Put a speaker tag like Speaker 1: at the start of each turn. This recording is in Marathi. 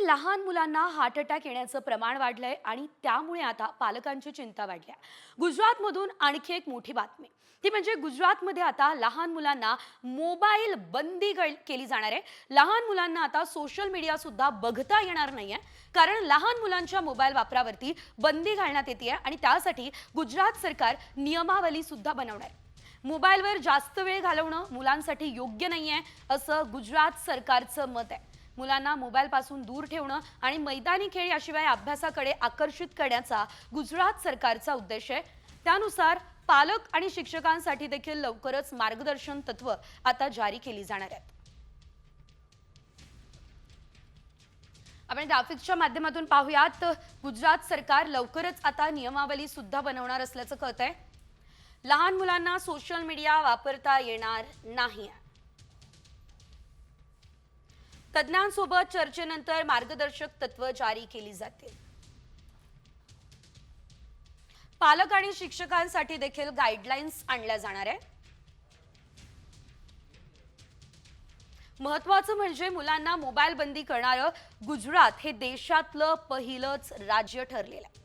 Speaker 1: लहान मुलांना हार्ट अटॅक येण्याचं प्रमाण वाढलंय आणि त्यामुळे आता पालकांची चिंता वाढली आहे. गुजरातमधून आणखी एक मोठी बातमी, ती म्हणजे गुजरातमध्ये आता लहान मुलांना मोबाईल बंदी केली जाणार आहे. लहान मुलांना आता सोशल मीडिया सुद्धा बघता येणार नाहीये, कारण लहान मुलांच्या मोबाईल वापरावरती बंदी घालण्यात येते आणि त्यासाठी गुजरात सरकार नियमावली सुद्धा बनवणार आहे. मोबाईलवर जास्त वेळ घालवणं मुलांसाठी योग्य नाहीये असं गुजरात सरकारचं मत आहे. मुलांना मोबाईल पासून दूर ठेवणं आणि मैदानी खेळ याशिवाय अभ्यासाकडे आकर्षित करण्याचा गुजरात सरकारचा उद्देश आहे. त्यानुसार पालक आणि शिक्षकांसाठी देखील लवकरच मार्गदर्शन तत्व आता जारी केली जाणार आहेत. आपण ग्राफिक्सच्या माध्यमातून पाहूयात. गुजरात सरकार लवकरच आता नियमावली सुद्धा बनवणार असल्याचं कळतंय. लहान मुलांना सोशल मीडिया वापरता येणार नाही. तज्ञांसोबत चर्चेनंतर मार्गदर्शक तत्व जारी केली जातील. पालक आणि शिक्षकांसाठी देखील गाईडलाईन्स आणल्या जाणार आहे. महत्त्वाचं म्हणजे मुलांना मोबाईल बंदी करणारं गुजरात हे देशातलं पहिलंच राज्य ठरलेलं आहे.